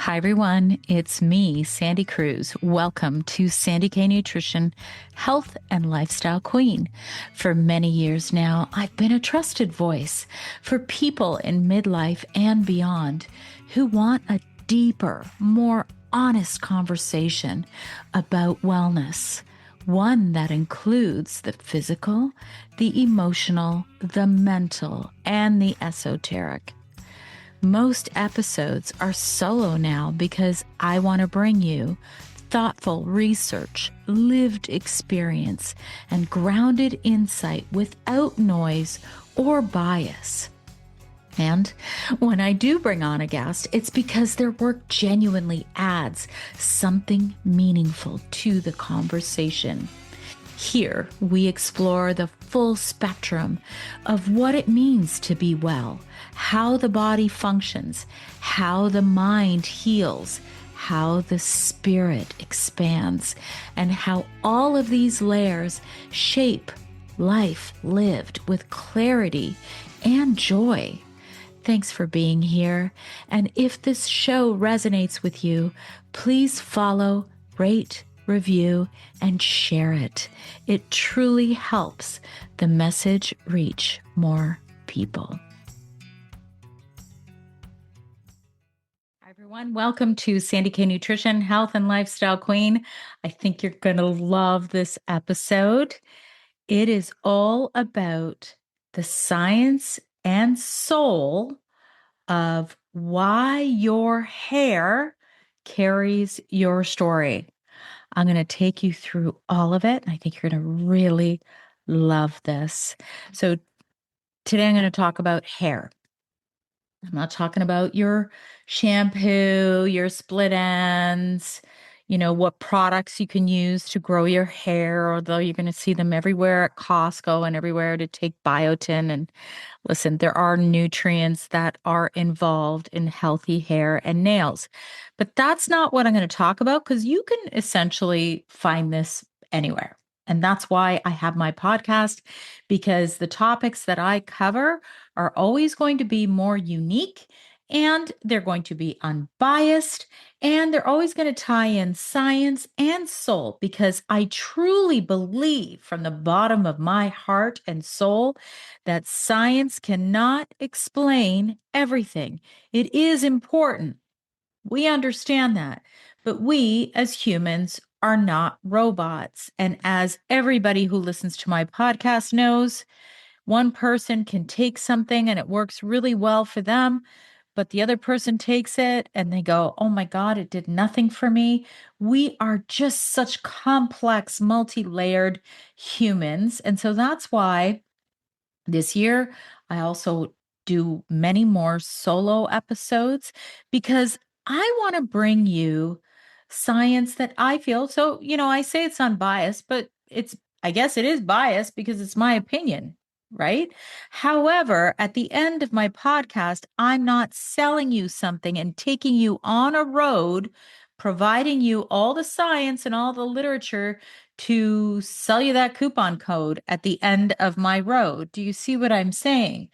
Hi, everyone. It's me, Sandy Cruz. Welcome to Sandy K Nutrition, Health and Lifestyle Queen. For many years now, I've been a trusted voice for people in midlife and beyond who want a deeper, more honest conversation about wellness. One that includes the physical, the emotional, the mental, and the esoteric. Most episodes are solo now because I want to bring you thoughtful research, lived experience, and grounded insight without noise or bias. And when I do bring on a guest, it's because their work genuinely adds something meaningful to the conversation. Here, we explore the full spectrum of what it means to be well, how the body functions, how the mind heals, how the spirit expands, and how all of these layers shape life lived with clarity and joy. Thanks for being here. And if this show resonates with you, please follow, rate, review, and share it. It truly helps the message reach more people. Hi, everyone. Welcome to Sandy K Nutrition, Health and Lifestyle Queen. I think you're going to love this episode. It is all about the science and soul of why your hair carries your story. I'm going to take you through all of it. And I think you're going to really love this. So today I'm going to talk about hair. I'm not talking about your shampoo, your split ends, what products you can use to grow your hair, although you're going to see them everywhere at Costco and everywhere to take biotin. And listen, there are nutrients that are involved in healthy hair and nails. But that's not what I'm going to talk about because you can essentially find this anywhere. And that's why I have my podcast, because the topics that I cover are always going to be more unique and they're going to be unbiased and they're always going to tie in science and soul because I truly believe from the bottom of my heart and soul that science cannot explain everything. It is important. We understand that, but we as humans are not robots. And as everybody who listens to my podcast knows, one person can take something and it works really well for them, but the other person takes it and they go, oh my God, it did nothing for me. We are just such complex, multi layered humans. And so that's why this year, I also do many more solo episodes because I want to bring you science that I feel. So, I say it's unbiased, but I guess it is biased because it's my opinion, right? However, at the end of my podcast, I'm not selling you something and taking you on a road, providing you all the science and all the literature to sell you that coupon code at the end of my road. Do you see what I'm saying?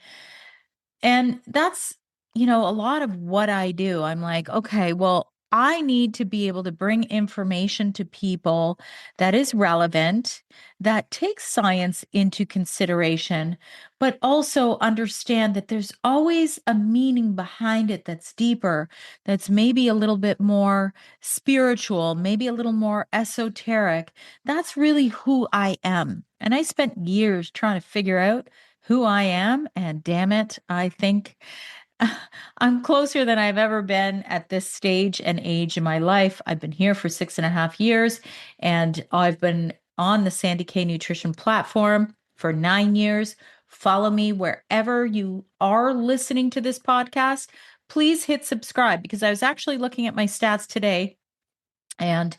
And that's, a lot of what I do. I'm like, okay, well, I need to be able to bring information to people that is relevant, that takes science into consideration, but also understand that there's always a meaning behind it that's deeper, that's maybe a little bit more spiritual, maybe a little more esoteric. That's really who I am. And I spent years trying to figure out who I am. And damn it, I think I'm closer than I've ever been at this stage and age in my life. I've been here for 6.5 years, and I've been on the Sandy K Nutrition platform for 9 years. Follow me wherever you are listening to this podcast. Please hit subscribe because I was actually looking at my stats today. And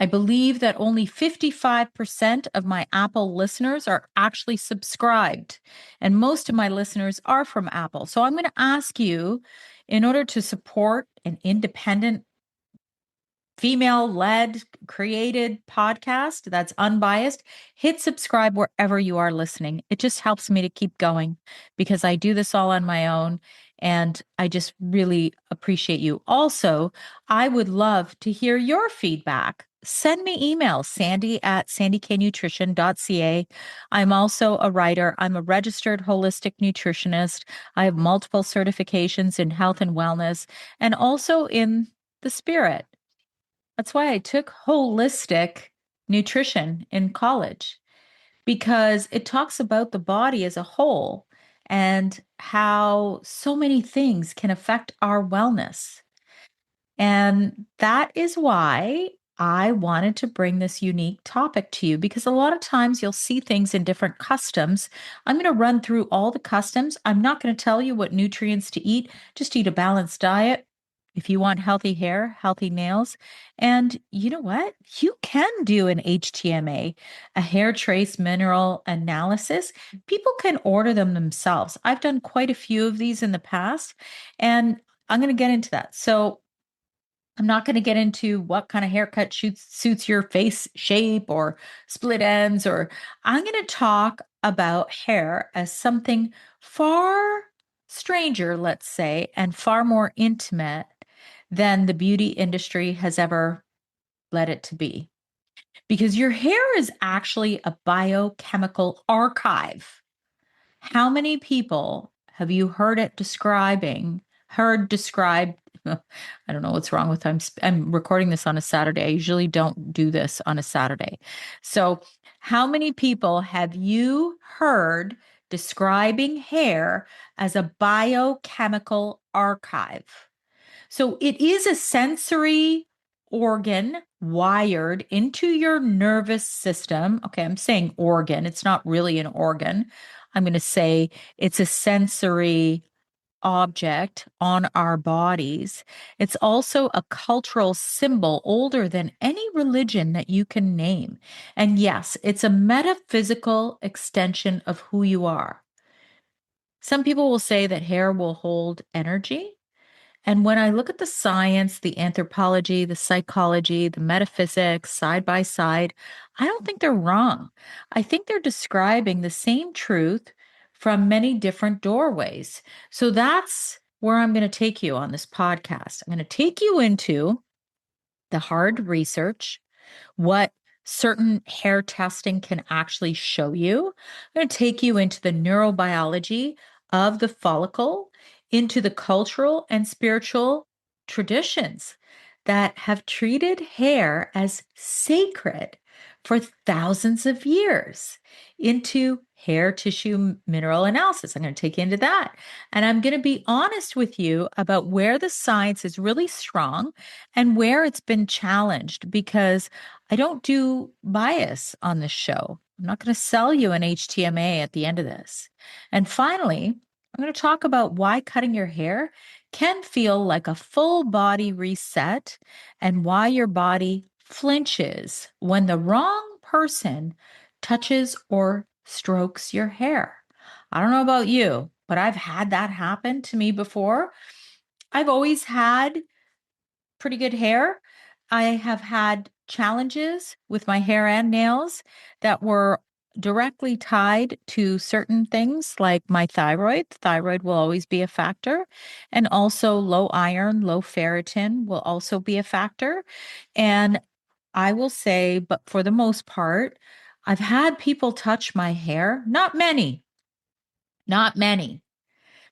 I believe that only 55% of my Apple listeners are actually subscribed. And most of my listeners are from Apple. So I'm going to ask you, in order to support an independent, female-led, created podcast that's unbiased, hit subscribe wherever you are listening. It just helps me to keep going because I do this all on my own. And I just really appreciate you. Also, I would love to hear your feedback. Send me emails, sandy@sandyknutrition.ca. I'm also a writer. I'm a registered holistic nutritionist. I have multiple certifications in health and wellness and also in the spirit. That's why I took holistic nutrition in college because it talks about the body as a whole and how so many things can affect our wellness. And that is why I wanted to bring this unique topic to you because a lot of times you'll see things in different customs. I'm going to run through all the customs. I'm not going to tell you what nutrients to eat. Just eat a balanced diet. If you want healthy hair, healthy nails, and you know what? You can do an HTMA, a hair trace mineral analysis. People can order them themselves. I've done quite a few of these in the past, and I'm going to get into that. So, I'm not going to get into what kind of haircut suits your face shape or split ends, or I'm going to talk about hair as something far stranger, let's say, and far more intimate than the beauty industry has ever led it to be. Because your hair is actually a biochemical archive. How many people have you heard described? I don't know what's wrong with I'm recording this on a Saturday. I usually don't do this on a Saturday. So, how many people have you heard describing hair as a biochemical archive? So it is a sensory organ wired into your nervous system. Okay, I'm saying organ, it's not really an organ. I'm going to say it's a sensory object on our bodies. It's also a cultural symbol older than any religion that you can name. And yes, it's a metaphysical extension of who you are. Some people will say that hair will hold energy. And when I look at the science, the anthropology, the psychology, the metaphysics side by side, I don't think they're wrong. I think they're describing the same truth from many different doorways. So that's where I'm going to take you on this podcast. I'm going to take you into the hard research, what certain hair testing can actually show you. I'm going to take you into the neurobiology of the follicle, into the cultural and spiritual traditions that have treated hair as sacred for thousands of years, into hair tissue mineral analysis. I'm going to take you into that. And I'm going to be honest with you about where the science is really strong and where it's been challenged because I don't do bias on this show. I'm not going to sell you an HTMA at the end of this. And finally, I'm going to talk about why cutting your hair can feel like a full body reset and why your body flinches when the wrong person touches or strokes your hair. I don't know about you, but I've had that happen to me before. I've always had pretty good hair. I have had challenges with my hair and nails that were directly tied to certain things like my thyroid. Thyroid will always be a factor. And also low iron, low ferritin will also be a factor. And I will say, but for the most part, I've had people touch my hair, not many,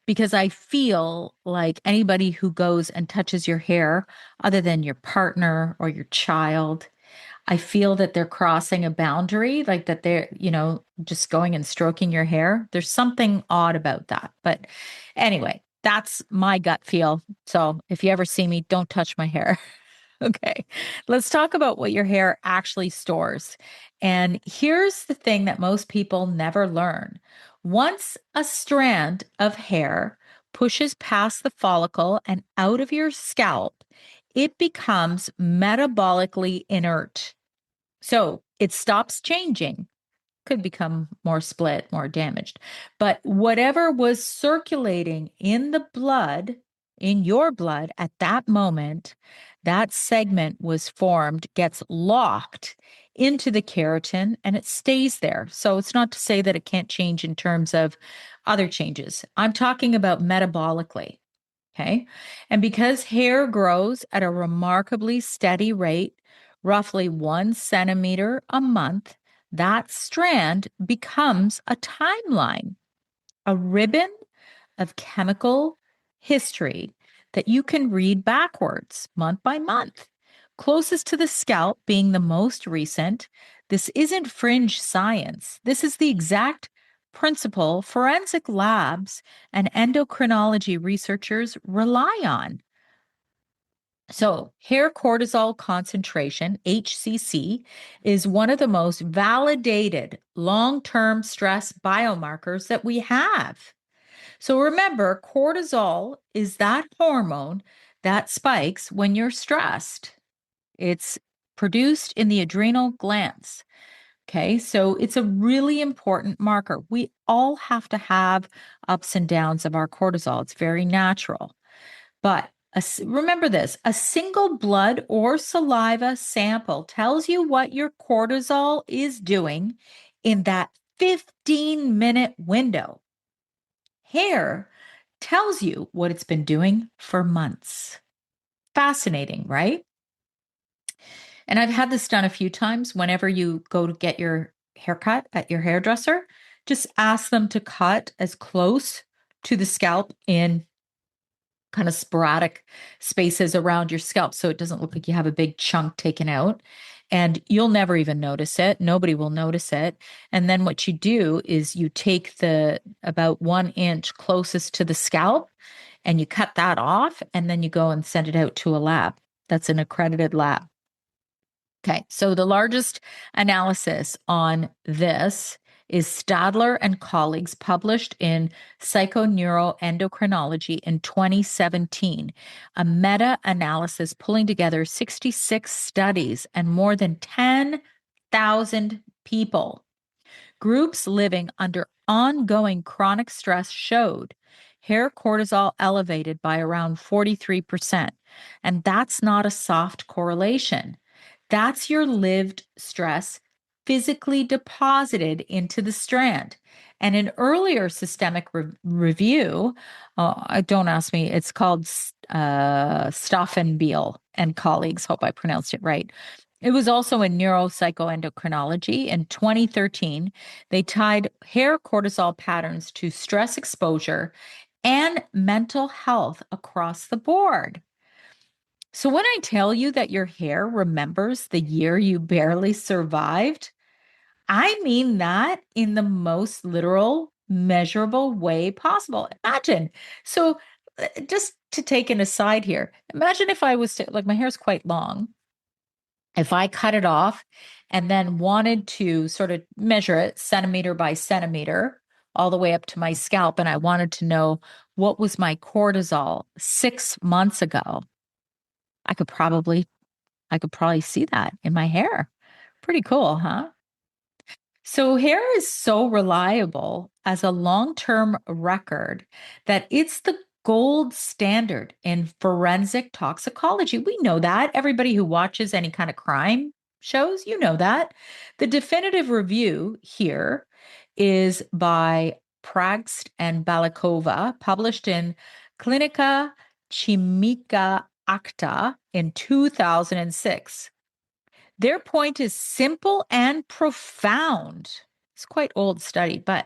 because I feel like anybody who goes and touches your hair, other than your partner or your child, I feel that they're crossing a boundary, like that they're, just going and stroking your hair. There's something odd about that. But anyway, that's my gut feel. So if you ever see me, don't touch my hair. Okay, let's talk about what your hair actually stores. And here's the thing that most people never learn. Once a strand of hair pushes past the follicle and out of your scalp, it becomes metabolically inert. So it stops changing, could become more split, more damaged. But whatever was circulating in the blood, in your blood at that moment, that segment was formed, gets locked into the keratin and it stays there. So it's not to say that it can't change in terms of other changes. I'm talking about metabolically. Okay. And because hair grows at a remarkably steady rate, roughly 1 centimeter a month, that strand becomes a timeline, a ribbon of chemical history that you can read backwards month by month. Closest to the scalp being the most recent, this isn't fringe science. This is the exact principle forensic labs and endocrinology researchers rely on. So, hair cortisol concentration, HCC, is one of the most validated long term stress biomarkers that we have. So remember, cortisol is that hormone that spikes when you're stressed. It's produced in the adrenal glands. Okay, so it's a really important marker. We all have to have ups and downs of our cortisol, it's very natural. But remember this, a single blood or saliva sample tells you what your cortisol is doing in that 15-minute window. Hair tells you what it's been doing for months. Fascinating, right? And I've had this done a few times. Whenever you go to get your haircut at your hairdresser, just ask them to cut as close to the scalp in kind of sporadic spaces around your scalp so it doesn't look like you have a big chunk taken out. And you'll never even notice it. Nobody will notice it. And then what you do is you take the about 1 inch closest to the scalp and you cut that off, and then you go and send it out to a lab that's an accredited lab. Okay, so the largest analysis on this is Stadler and colleagues published in Psychoneuroendocrinology in 2017, a meta-analysis pulling together 66 studies and more than 10,000 people. Groups living under ongoing chronic stress showed hair cortisol elevated by around 43%. And that's not a soft correlation. That's your lived stress physically deposited into the strand. And an earlier systemic review, don't ask me, it's called Stoffenbiel and colleagues, hope I pronounced it right. It was also in neuropsychoendocrinology in 2013. They tied hair cortisol patterns to stress exposure and mental health across the board. So when I tell you that your hair remembers the year you barely survived, I mean that in the most literal, measurable way possible. Imagine. So just to take an aside here, imagine if I was to, like, my hair's quite long. If I cut it off and then wanted to sort of measure it centimeter by centimeter all the way up to my scalp, and I wanted to know what was my cortisol 6 months ago, I could probably I could probably see that in my hair. Pretty cool, huh? So, hair is so reliable as a long term record that it's the gold standard in forensic toxicology. We know that. Everybody who watches any kind of crime shows, you know that. The definitive review here is by Pragst and Balakova, published in Clinica Chimica Acta in 2006. Their point is simple and profound. It's quite old study, but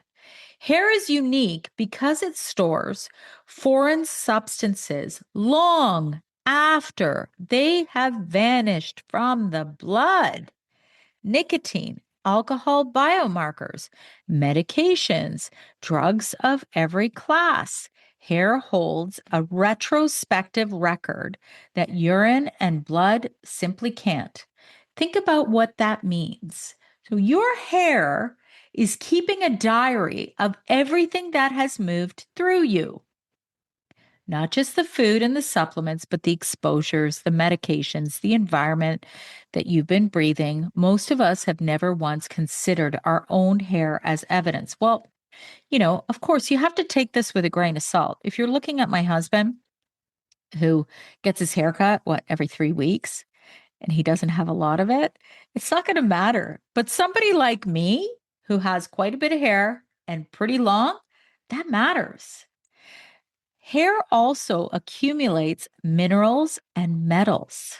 hair is unique because it stores foreign substances long after they have vanished from the blood. Nicotine, alcohol biomarkers, medications, drugs of every class. Hair holds a retrospective record that urine and blood simply can't. Think about what that means. So, your hair is keeping a diary of everything that has moved through you. Not just the food and the supplements, but the exposures, the medications, the environment that you've been breathing. Most of us have never once considered our own hair as evidence. Well, of course, you have to take this with a grain of salt. If you're looking at my husband, who gets his haircut, every 3 weeks, and he doesn't have a lot of it, it's not going to matter. But somebody like me, who has quite a bit of hair and pretty long, That matters. Hair also accumulates minerals and metals: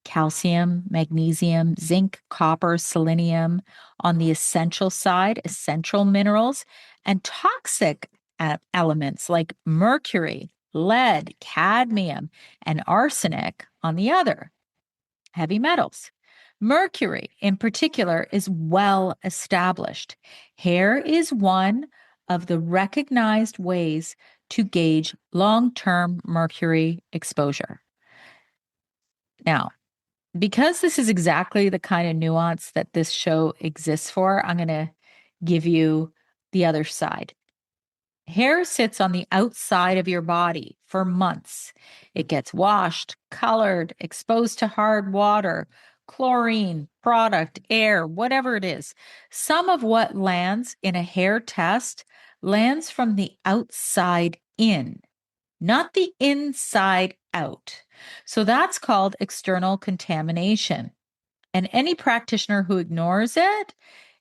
calcium, magnesium, zinc, copper, selenium on the essential side, essential minerals, and toxic elements like mercury, lead, cadmium, and arsenic on the other, heavy metals. Mercury, in particular, is well established. Hair is one of the recognized ways to gauge long term mercury exposure. Now, because this is exactly the kind of nuance that this show exists for, I'm going to give you the other side. Hair sits on the outside of your body for months. It gets washed, colored, exposed to hard water, chlorine, product, air, whatever it is. Some of what lands in a hair test lands from the outside in, not the inside out. So that's called external contamination. And any practitioner who ignores it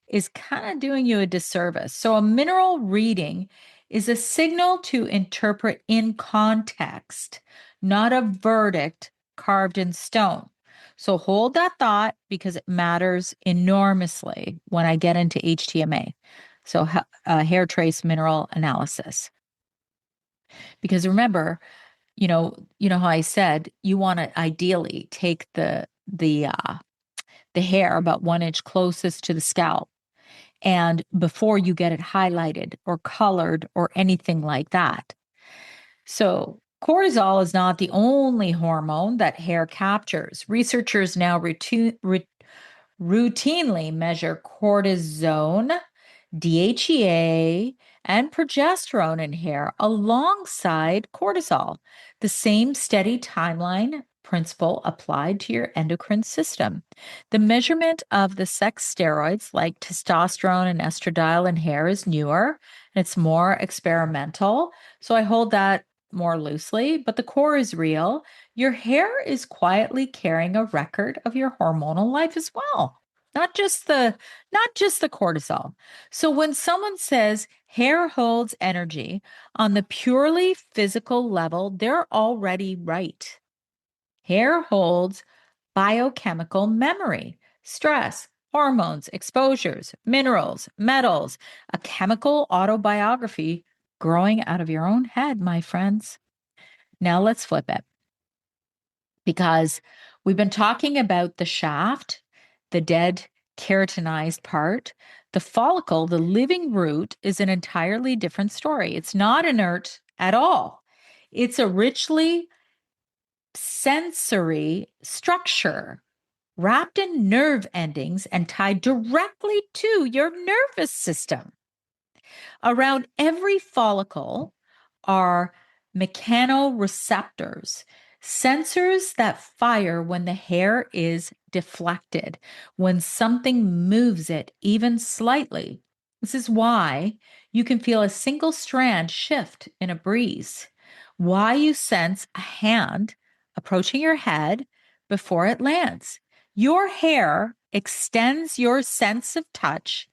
is kind of doing you a disservice. So a mineral reading is a signal to interpret in context, not a verdict carved in stone. So hold that thought because it matters enormously when I get into HTMA. So hair trace mineral analysis. Because remember, you know how I said you want to ideally take the hair about 1 inch closest to the scalp, and before you get it highlighted or colored or anything like that. So cortisol is not the only hormone that hair captures. Researchers now routinely measure cortisone, DHEA, and progesterone in hair alongside cortisol, the same steady timeline principle applied to your endocrine system. The measurement of the sex steroids like testosterone and estradiol in hair is newer and it's more experimental. So I hold that more loosely, but the core is real. Your hair is quietly carrying a record of your hormonal life as well. Not just the cortisol. So when someone says hair holds energy on the purely physical level, they're already right. Hair holds biochemical memory, stress, hormones, exposures, minerals, metals, a chemical autobiography growing out of your own head, my friends. Now let's flip it, because we've been talking about the shaft, the dead keratinized part. The follicle, the living root, is an entirely different story. It's not inert at all. It's a richly sensory structure wrapped in nerve endings and tied directly to your nervous system. Around every follicle are mechanoreceptors, sensors that fire when the hair is deflected, when something moves it even slightly. This is why you can feel a single strand shift in a breeze, why you sense a hand approaching your head before it lands. Your hair extends your sense of touch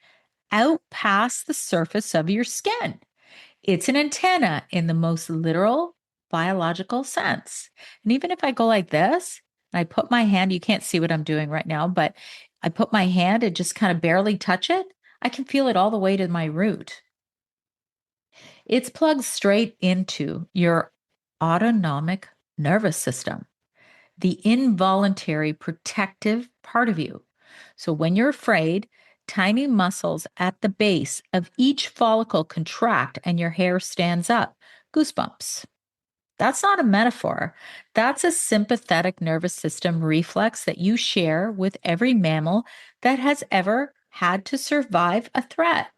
out past the surface of your skin. It's an antenna in the most literal biological sense. And even if I go like this, and I put my hand, you can't see what I'm doing right now, but I put my hand and just kind of barely touch it, I can feel it all the way to my root. It's plugged straight into your autonomic nervous system, the involuntary protective part of you. So when you're afraid, tiny muscles at the base of each follicle contract and your hair stands up. Goosebumps. That's not a metaphor. That's a sympathetic nervous system reflex that you share with every mammal that has ever had to survive a threat.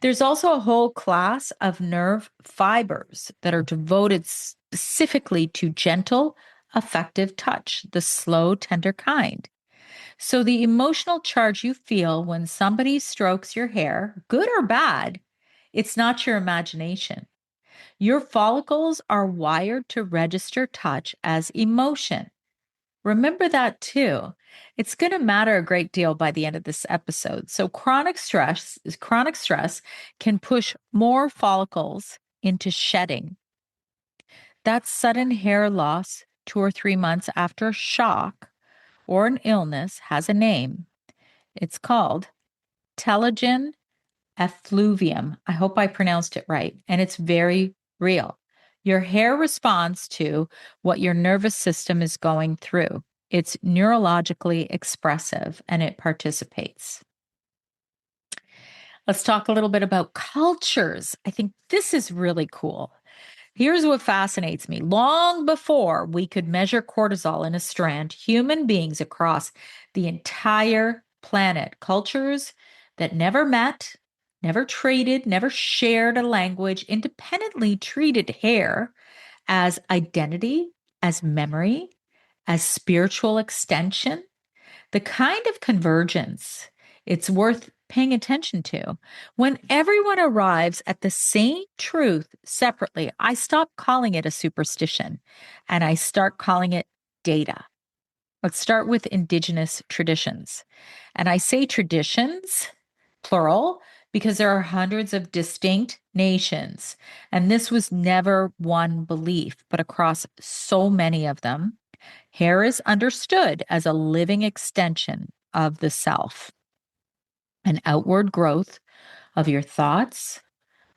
There's also a whole class of nerve fibers that are devoted specifically to gentle, effective touch, the slow, tender kind. So the emotional charge you feel when somebody strokes your hair, good or bad, it's not your imagination. Your follicles are wired to register touch as emotion. Remember that too. It's going to matter a great deal by the end of this episode. So chronic stress can push more follicles into shedding. That's sudden hair loss 2 or 3 months after a shock or an illness has a name. It's called telogen effluvium. I hope I pronounced it right. And it's very real. Your hair responds to what your nervous system is going through. It's neurologically expressive and it participates. Let's talk a little bit about cultures. I think this is really cool. Here's what fascinates me. Long before we could measure cortisol in a strand, human beings across the entire planet, cultures that never met, never traded, never shared a language, independently treated hair as identity, as memory, as spiritual extension, the kind of convergence it's worth paying attention to. When everyone arrives at the same truth separately, I stop calling it a superstition and I start calling it data. Let's start with indigenous traditions. And I say traditions, plural, because there are hundreds of distinct nations. And this was never one belief, but across so many of them, hair is understood as a living extension of the self, an outward growth of your thoughts,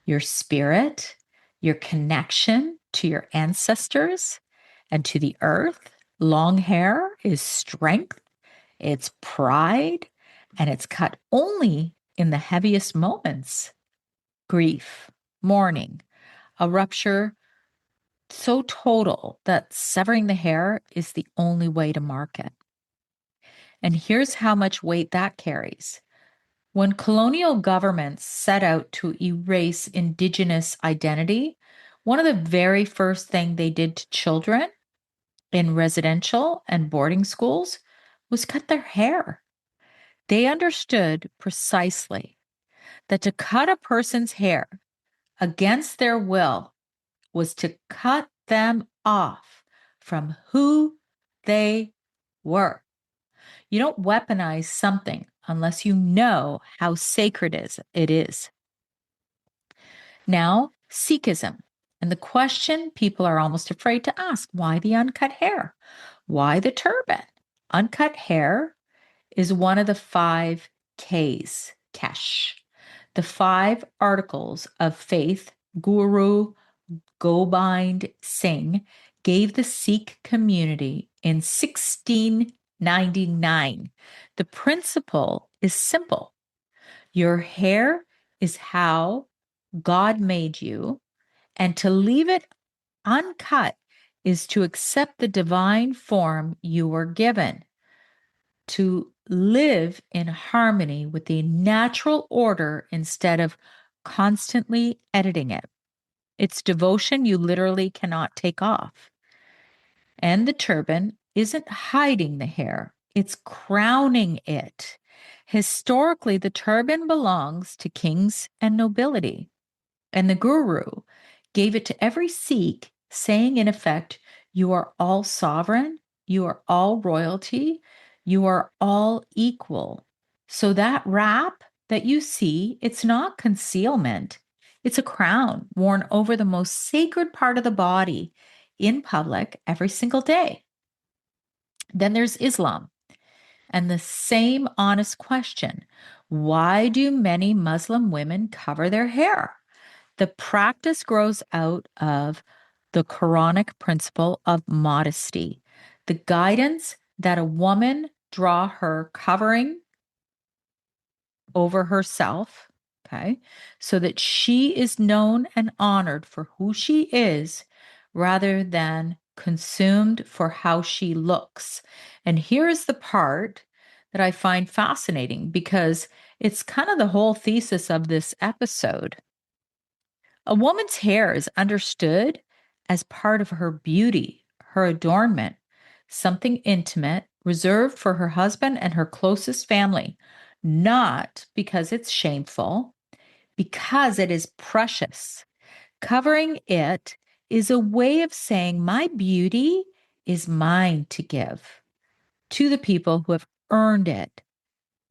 your spirit, your connection to your ancestors and to the earth. Long hair is strength, it's pride, and it's cut only in the heaviest moments: grief, mourning, a rupture so total that severing the hair is the only way to mark it. And here's how much weight that carries. When colonial governments set out to erase indigenous identity, one of the very first things they did to children in residential and boarding schools was cut their hair. They understood precisely that to cut a person's hair against their will was to cut them off from who they were. You don't weaponize something unless you know how sacred it is. Now, Sikhism. And the question people are almost afraid to ask: why the uncut hair? Why the turban? Uncut hair is one of the 5 Ks, Kesh, the 5 articles of faith Guru Gobind Singh gave the Sikh community in 1699. The principle is simple. Your hair is how God made you, and to leave it uncut is to accept the divine form you were given, to live in harmony with the natural order instead of constantly editing it. It's devotion you literally cannot take off. And the turban isn't hiding the hair, it's crowning it. Historically, the turban belongs to kings and nobility. And the Guru gave it to every Sikh, saying in effect, you are all sovereign, you are all royalty, you are all equal. So that wrap that you see, it's not concealment. It's a crown worn over the most sacred part of the body in public every single day. Then there's Islam. And the same honest question: why do many Muslim women cover their hair? The practice grows out of the Quranic principle of modesty, the guidance that a woman draw her covering over herself, okay, so that she is known and honored for who she is rather than consumed for how she looks. And here's the part that I find fascinating because it's kind of the whole thesis of this episode. A woman's hair is understood as part of her beauty, her adornment, something intimate, reserved for her husband and her closest family, not because it's shameful, because it is precious. Covering it is a way of saying, my beauty is mine to give. to the people who have earned it.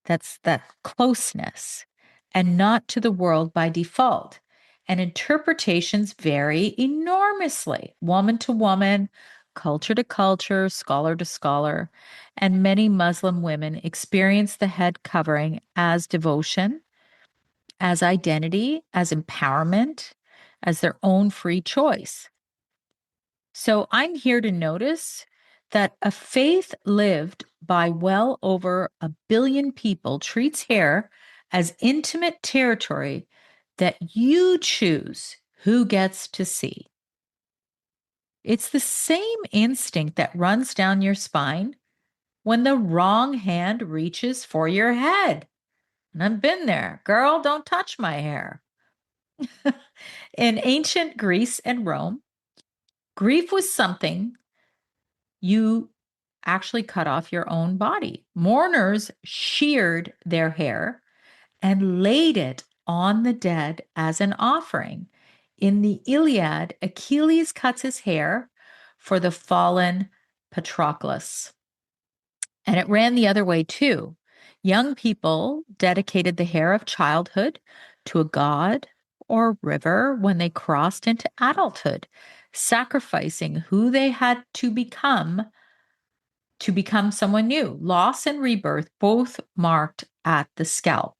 That's that closeness, and not to the world by default. And interpretations vary enormously, woman to woman, culture to culture, scholar to scholar. And many Muslim women experience the head covering as devotion, as identity, as empowerment, as their own free choice. So I'm here to notice that a faith lived by well over 1 billion people treats hair as intimate territory that you choose who gets to see. It's the same instinct that runs down your spine when the wrong hand reaches for your head. And I've been there. Girl, don't touch my hair. In ancient Greece and Rome, grief was something you actually cut off your own body. Mourners sheared their hair and laid it on the dead as an offering. In the Iliad, Achilles cuts his hair for the fallen Patroclus. And it ran the other way too. Young people dedicated the hair of childhood to a god or river when they crossed into adulthood, sacrificing who they had to become someone new. Loss and rebirth both marked at the scalp.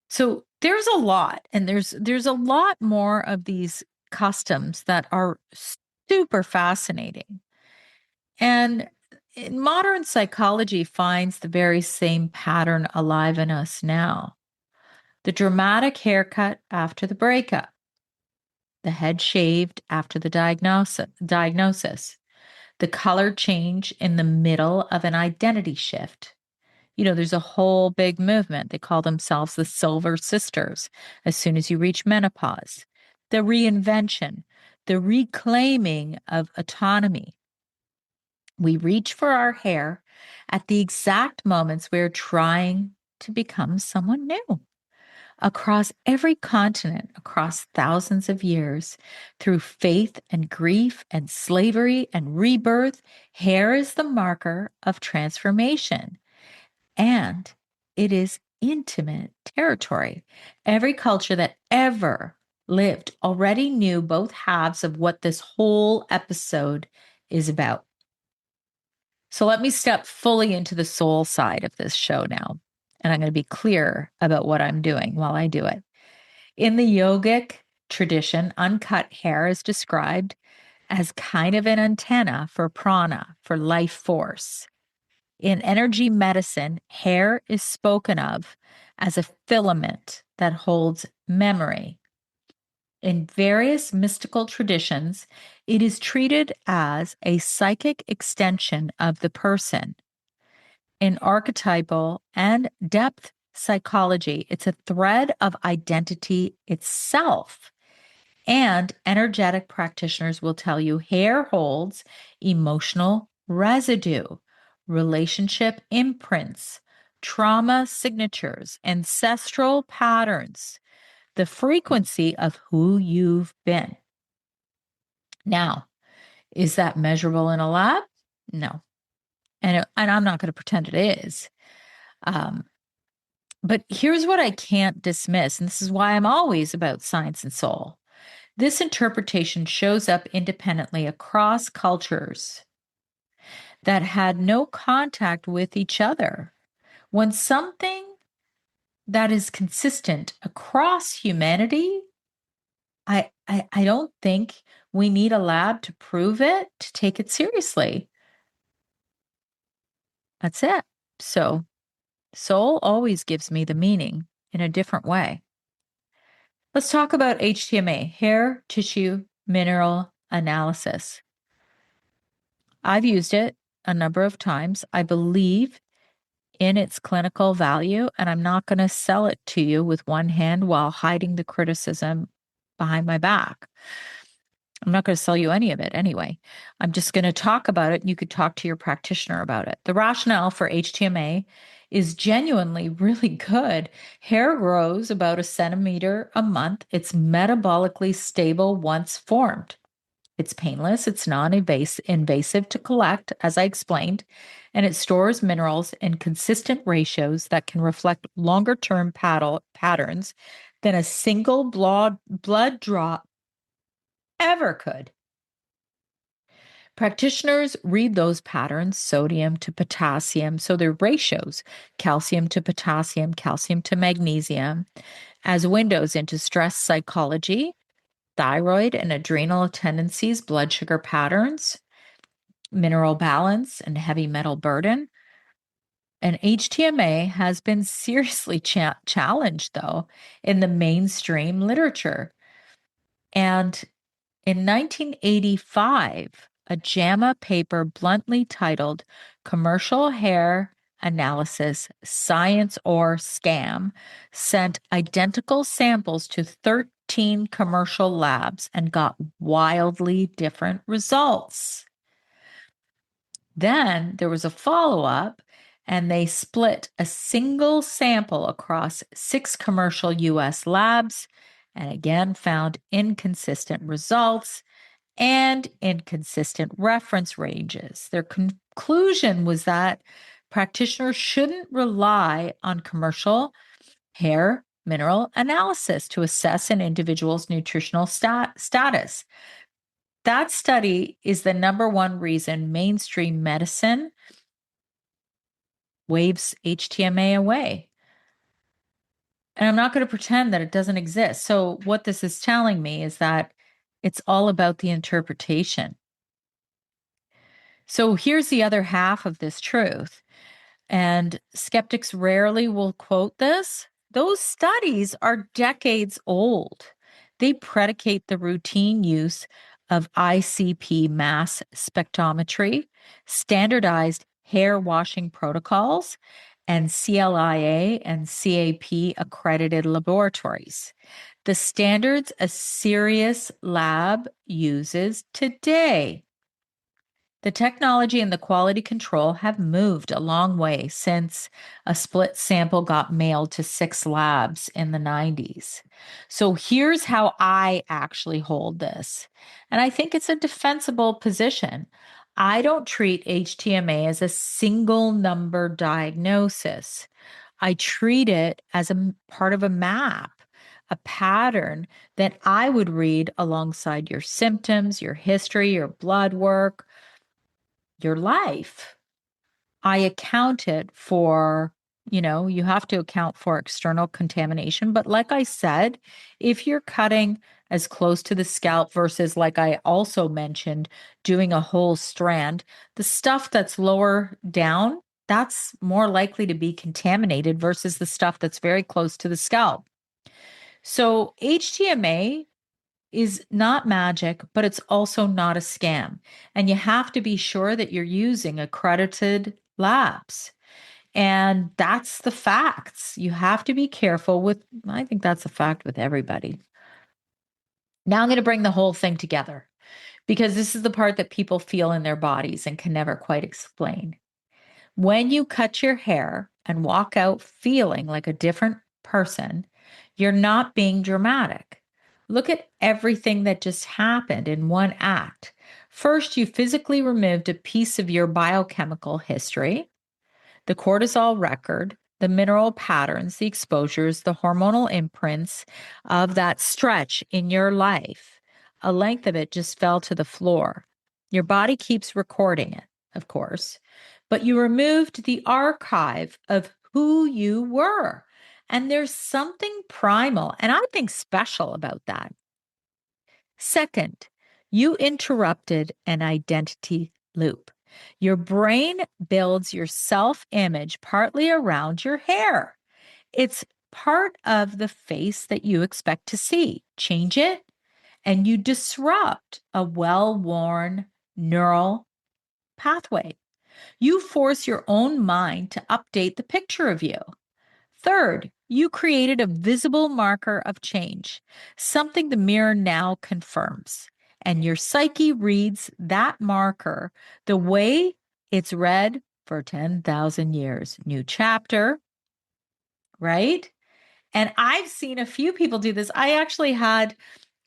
So there's a lot, and there's a lot more of these customs that are super fascinating. And modern psychology finds the very same pattern alive in us now. The dramatic haircut after the breakup, the head shaved after the diagnosis, the color change in the middle of an identity shift. There's a whole big movement. They call themselves the Silver Sisters as soon as you reach menopause. The reinvention, the reclaiming of autonomy. We reach for our hair at the exact moments we're trying to become someone new. Across every continent, across thousands of years, through faith and grief and slavery and rebirth, hair is the marker of transformation. And it is intimate territory. Every culture that ever lived already knew both halves of what this whole episode is about. So let me step fully into the soul side of this show now. And I'm going to be clear about what I'm doing while I do it. In the yogic tradition, uncut hair is described as kind of an antenna for prana, for life force. In energy medicine, hair is spoken of as a filament that holds memory. In various mystical traditions, it is treated as a psychic extension of the person. In archetypal and depth psychology, it's a thread of identity itself. And energetic practitioners will tell you hair holds emotional residue, relationship imprints, trauma signatures, ancestral patterns, the frequency of who you've been. Now, is that measurable in a lab? No. And I'm not going to pretend it is. But here's what I can't dismiss, and this is why I'm always about science and soul. This interpretation shows up independently across cultures that had no contact with each other. When something that is consistent across humanity, I don't think we need a lab to prove it, to take it seriously. That's it. So, soul always gives me the meaning in a different way. Let's talk about HTMA, hair tissue mineral analysis. I've used it a number of times. I believe in its clinical value, and I'm not going to sell it to you with one hand while hiding the criticism behind my back. I'm not going to sell you any of it anyway. I'm just going to talk about it, and you could talk to your practitioner about it. The rationale for HTMA is genuinely really good. Hair grows about 1 centimeter a month. It's metabolically stable once formed. It's painless, it's non-invasive to collect, as I explained, and it stores minerals in consistent ratios that can reflect longer-term patterns than a single blood draw ever could. Practitioners read those patterns, sodium to potassium, so their ratios, calcium to potassium, calcium to magnesium, as windows into stress psychology, thyroid and adrenal tendencies, blood sugar patterns, mineral balance, and heavy metal burden. And HTMA has been seriously challenged, though, in the mainstream literature. And in 1985, a JAMA paper bluntly titled Commercial Hair Analysis Science or Scam sent identical samples to 13 commercial labs and got wildly different results. Then there was a follow-up, and they split a single sample across 6 commercial US labs and again found inconsistent results and inconsistent reference ranges. Their conclusion was that practitioners shouldn't rely on commercial hair mineral analysis to assess an individual's nutritional status. That study is the number one reason mainstream medicine waves HTMA away. And I'm not going to pretend that it doesn't exist. So, what this is telling me is that it's all about the interpretation. So, here's the other half of this truth. And skeptics rarely will quote this. Those studies are decades old. They predicate the routine use of ICP mass spectrometry, standardized hair washing protocols, and CLIA and CAP accredited laboratories. The standards a serious lab uses today. The technology and the quality control have moved a long way since a split sample got mailed to 6 labs in the 90s. So here's how I actually hold this. And I think it's a defensible position. I don't treat HTMA as a single number diagnosis. I treat it as a part of a map, a pattern that I would read alongside your symptoms, your history, your blood work, your life. I accounted for, you have to account for external contamination. But like I said, if you're cutting as close to the scalp versus, like I also mentioned, doing a whole strand, the stuff that's lower down, that's more likely to be contaminated versus the stuff that's very close to the scalp. So HTMA is not magic, but it's also not a scam. And you have to be sure that you're using accredited labs. And that's the facts. You have to be careful with, I think that's a fact with everybody. Now I'm going to bring the whole thing together because this is the part that people feel in their bodies and can never quite explain. When you cut your hair and walk out feeling like a different person, you're not being dramatic. Look at everything that just happened in one act. First, you physically removed a piece of your biochemical history, the cortisol record, the mineral patterns, the exposures, the hormonal imprints of that stretch in your life. A length of it just fell to the floor. Your body keeps recording it, of course, but you removed the archive of who you were. And there's something primal and I think special about that. Second, you interrupted an identity loop. Your brain builds your self image partly around your hair. It's part of the face that you expect to see. Change it, and you disrupt a well worn neural pathway. You force your own mind to update the picture of you. Third, you created a visible marker of change, something the mirror now confirms. And your psyche reads that marker the way it's read for 10,000 years. New chapter, right? And I've seen a few people do this. I actually had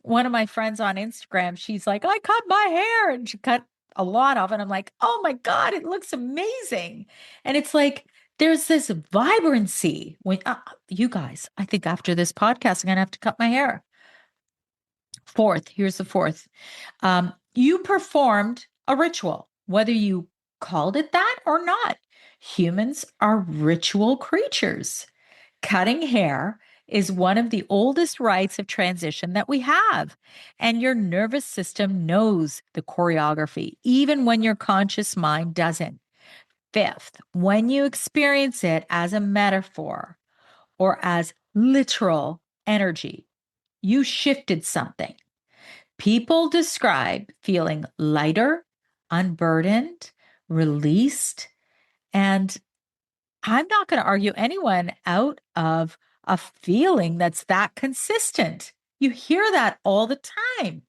one of my friends on Instagram, she's like, I cut my hair, and she cut a lot of it. I'm like, oh my God, it looks amazing. And it's like, there's this vibrancy when you guys, I think after this podcast, I'm going to have to cut my hair. Fourth, here's the fourth. You performed a ritual, whether you called it that or not. Humans are ritual creatures. Cutting hair is one of the oldest rites of transition that we have. And your nervous system knows the choreography, even when your conscious mind doesn't. Fifth, when you experience it as a metaphor or as literal energy, you shifted something. People describe feeling lighter, unburdened, released, and I'm not going to argue anyone out of a feeling that's that consistent. You hear that all the time.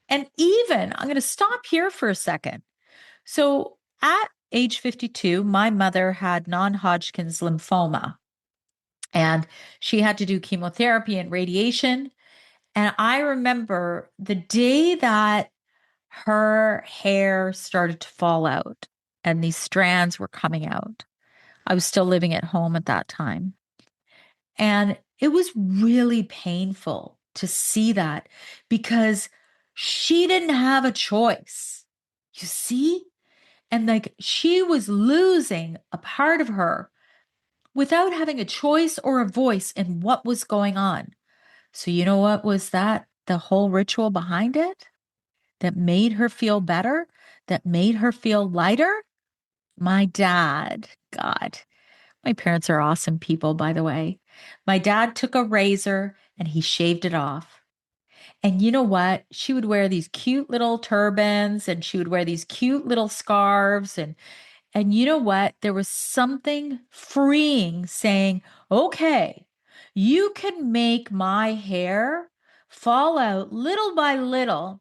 And even, I'm going to stop here for a second. So at age 52, my mother had non-Hodgkin's lymphoma, and she had to do chemotherapy and radiation. And I remember the day that her hair started to fall out and these strands were coming out. I was still living at home at that time. And it was really painful to see that because she didn't have a choice. You see? And like she was losing a part of her without having a choice or a voice in what was going on. So, you know what was that? The whole ritual behind it that made her feel better, that made her feel lighter? My dad, God, my parents are awesome people, by the way. My dad took a razor and he shaved it off. And you know what? She would wear these cute little turbans and she would wear these cute little scarves. And you know what? There was something freeing saying, okay, you can make my hair fall out little by little.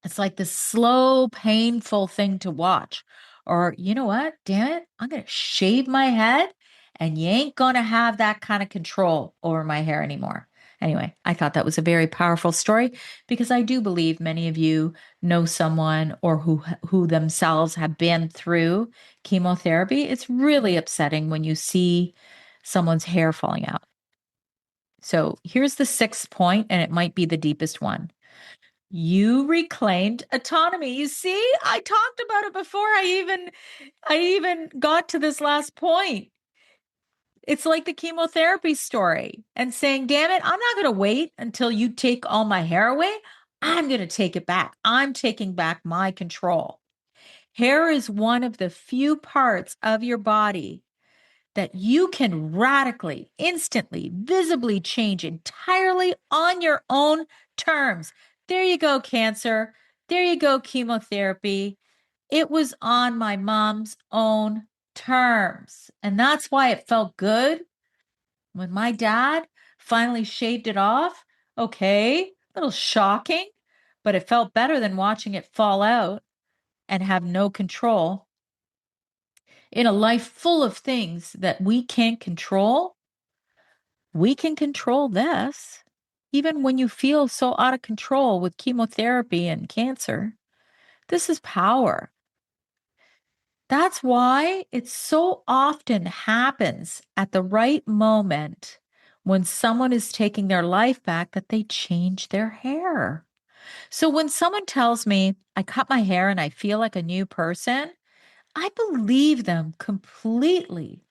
It's like this slow, painful thing to watch. Or, you know what? Damn it, I'm going to shave my head and you ain't going to have that kind of control over my hair anymore. Anyway, I thought that was a very powerful story because I do believe many of you know someone or who themselves have been through chemotherapy. It's really upsetting when you see someone's hair falling out. So here's the sixth point, and it might be the deepest one. You reclaimed autonomy. You see, I talked about it before I even got to this last point. It's like the chemotherapy story and saying, damn it, I'm not going to wait until you take all my hair away. I'm going to take it back. I'm taking back my control. Hair is one of the few parts of your body that you can radically, instantly, visibly change entirely on your own terms. There you go, cancer. There you go, chemotherapy. It was on my mom's own terms. And that's why it felt good when my dad finally shaved it off. Okay, a little shocking, but it felt better than watching it fall out and have no control. In a life full of things that we can't control, we can control this. Even when you feel so out of control with chemotherapy and cancer, this is power. That's why it so often happens at the right moment when someone is taking their life back that they change their hair. So when someone tells me, I cut my hair and I feel like a new person, I believe them completely.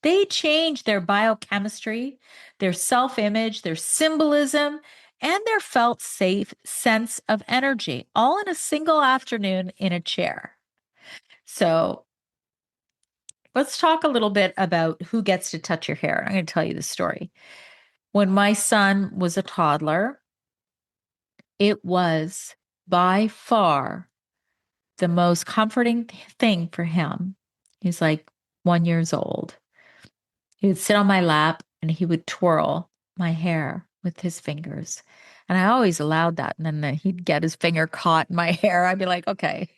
They change their biochemistry, their self image, their symbolism, and their felt safe sense of energy, all in a single afternoon in a chair. So let's talk a little bit about who gets to touch your hair. I'm going to tell you the story. When my son was a toddler, it was by far the most comforting thing for him. He's like 1 year old. He would sit on my lap and he would twirl my hair with his fingers. And I always allowed that. And then he'd get his finger caught in my hair. I'd be like, okay.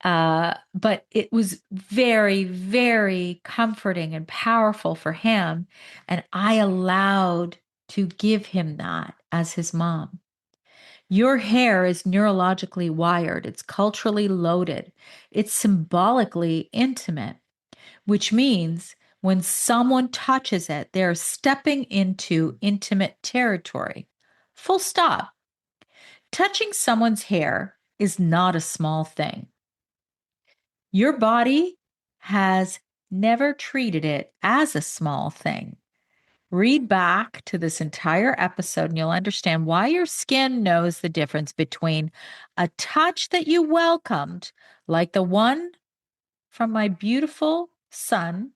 But it was very, very comforting and powerful for him. And I allowed to give him that as his mom. Your hair is neurologically wired, it's culturally loaded, it's symbolically intimate, which means when someone touches it, they're stepping into intimate territory. Full stop. Touching someone's hair is not a small thing. Your body has never treated it as a small thing. Read back to this entire episode and you'll understand why your skin knows the difference between a touch that you welcomed, like the one from my beautiful son,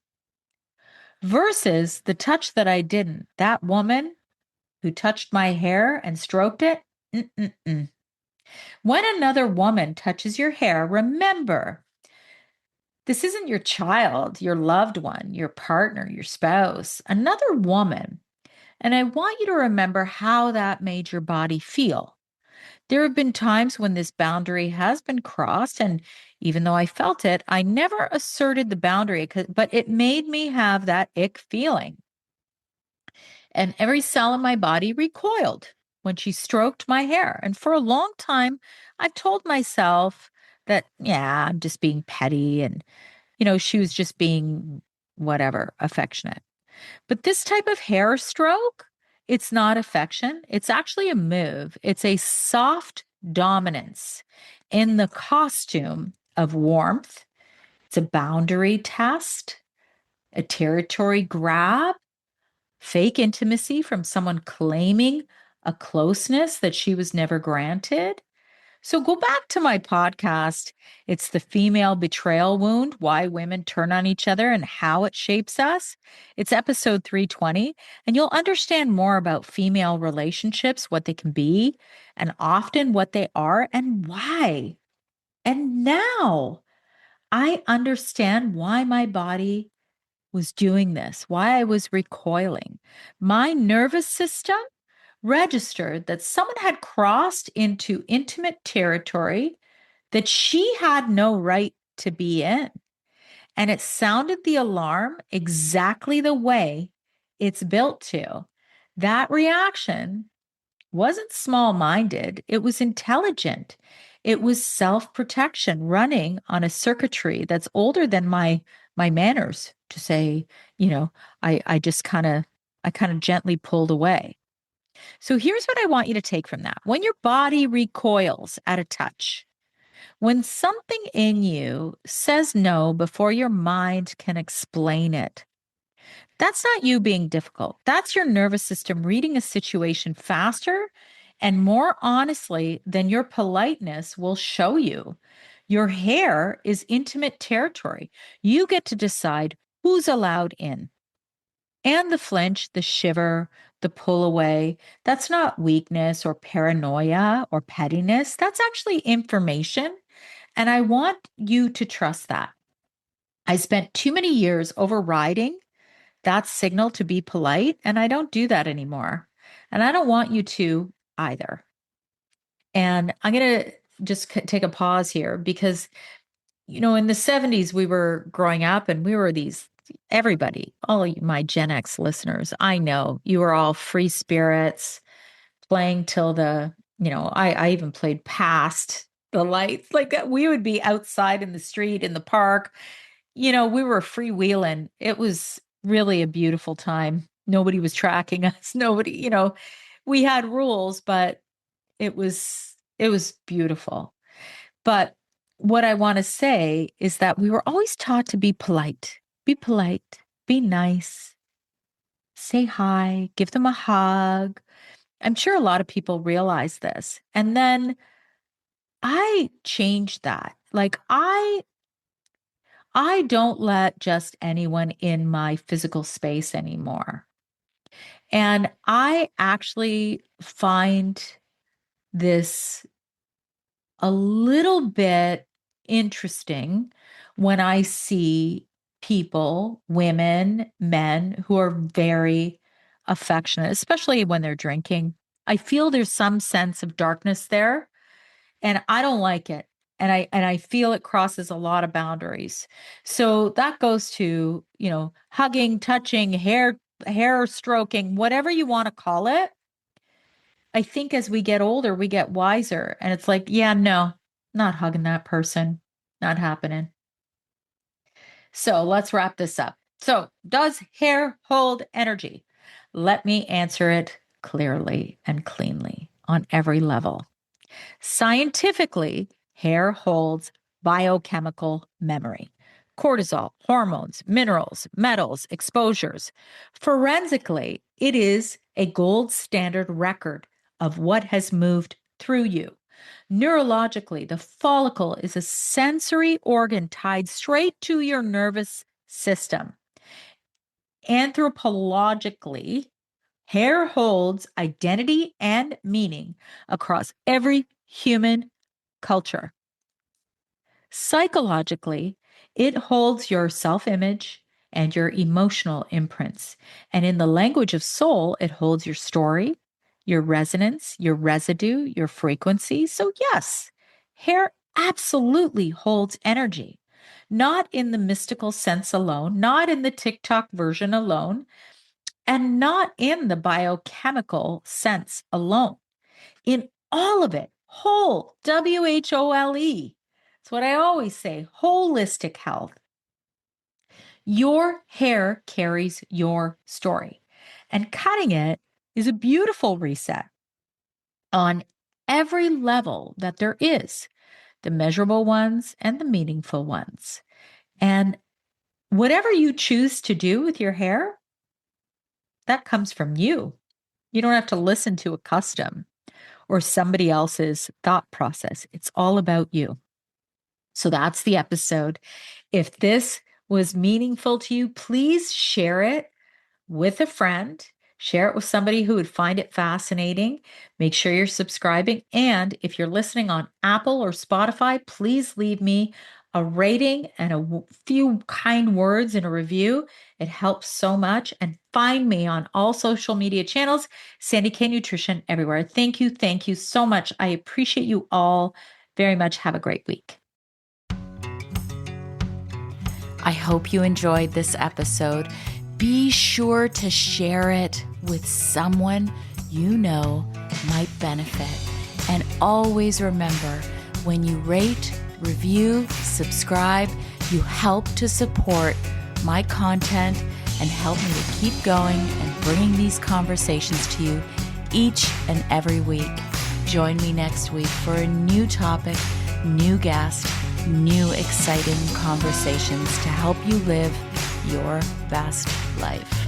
versus the touch that I didn't. That woman who touched my hair and stroked it. Mm-mm-mm. When another woman touches your hair, remember, this isn't your child, your loved one, your partner, your spouse, another woman. And I want you to remember how that made your body feel. There have been times when this boundary has been crossed, and even though I felt it, I never asserted the boundary, but it made me have that ick feeling. And every cell in my body recoiled when she stroked my hair. And for a long time, I've told myself that, yeah, I'm just being petty. And, she was just being whatever, affectionate. But this type of hair stroke, it's not affection. It's actually a move. It's a soft dominance in the costume of warmth. It's a boundary test, a territory grab, fake intimacy from someone claiming a closeness that she was never granted. So go back to my podcast. It's the female betrayal wound, why women turn on each other and how it shapes us. It's episode 320, and you'll understand more about female relationships, what they can be, and often what they are and why. And now I understand why my body was doing this, why I was recoiling. My nervous system registered that someone had crossed into intimate territory that she had no right to be in. And it sounded the alarm exactly the way it's built to. That reaction wasn't small minded, it was intelligent. It was self protection running on a circuitry that's older than my manners to say, I just I kind of gently pulled away. So here's what I want you to take from that. When your body recoils at a touch, when something in you says no before your mind can explain it, that's not you being difficult. That's your nervous system reading a situation faster and more honestly than your politeness will show you. Your hair is intimate territory. You get to decide who's allowed in. And the flinch, the shiver, the pull away, that's not weakness or paranoia or pettiness. That's actually information. And I want you to trust that. I spent too many years overriding that signal to be polite, and I don't do that anymore. And I don't want you to either. And I'm going to just take a pause here because, in the 70s, we were growing up and we were everybody, all of my Gen X listeners, I know you were all free spirits playing till I even played past the lights like that. We would be outside in the street, in the park. We were freewheeling. It was really a beautiful time. Nobody was tracking us. Nobody, we had rules, but it was beautiful. But what I want to say is that we were always taught to be polite, be nice, say hi, give them a hug. I'm sure a lot of people realize this. And then I changed that. Like I don't let just anyone in my physical space anymore. And I actually find this a little bit interesting when I see people, women, men who are very affectionate, especially when they're drinking. I feel there's some sense of darkness there, and I don't like it. And I feel it crosses a lot of boundaries. So that goes to, hugging, touching, hair hair stroking, whatever you want to call it. I think as we get older, we get wiser. And it's like, yeah, no, not hugging that person. Not happening. So let's wrap this up. So, does hair hold energy? Let me answer it clearly and cleanly on every level. Scientifically, hair holds biochemical memory. Cortisol, hormones, minerals, metals, exposures. Forensically, it is a gold standard record of what has moved through you. Neurologically, the follicle is a sensory organ tied straight to your nervous system. Anthropologically, hair holds identity and meaning across every human culture. Psychologically, it holds your self image and your emotional imprints. And in the language of soul, it holds your story, your resonance, your residue, your frequency. So, yes, hair absolutely holds energy, not in the mystical sense alone, not in the TikTok version alone, and not in the biochemical sense alone. In all of it, whole, WHOLE. It's what I always say, holistic health. Your hair carries your story, and cutting it is a beautiful reset on every level that there is, the measurable ones and the meaningful ones. And whatever you choose to do with your hair, that comes from you. You don't have to listen to a custom or somebody else's thought process. It's all about you. So that's the episode. If this was meaningful to you, please share it with a friend. Share it with somebody who would find it fascinating. Make sure you're subscribing. And if you're listening on Apple or Spotify, please leave me a rating and a few kind words in a review. It helps so much. And find me on all social media channels, Sandy K Nutrition everywhere. Thank you. Thank you so much. I appreciate you all very much. Have a great week. I hope you enjoyed this episode. Be sure to share it with someone you know might benefit. And always remember, when you rate, review, subscribe, you help to support my content and help me to keep going and bringing these conversations to you each and every week. Join me next week for a new topic, new guest, new exciting conversations to help you live your best life.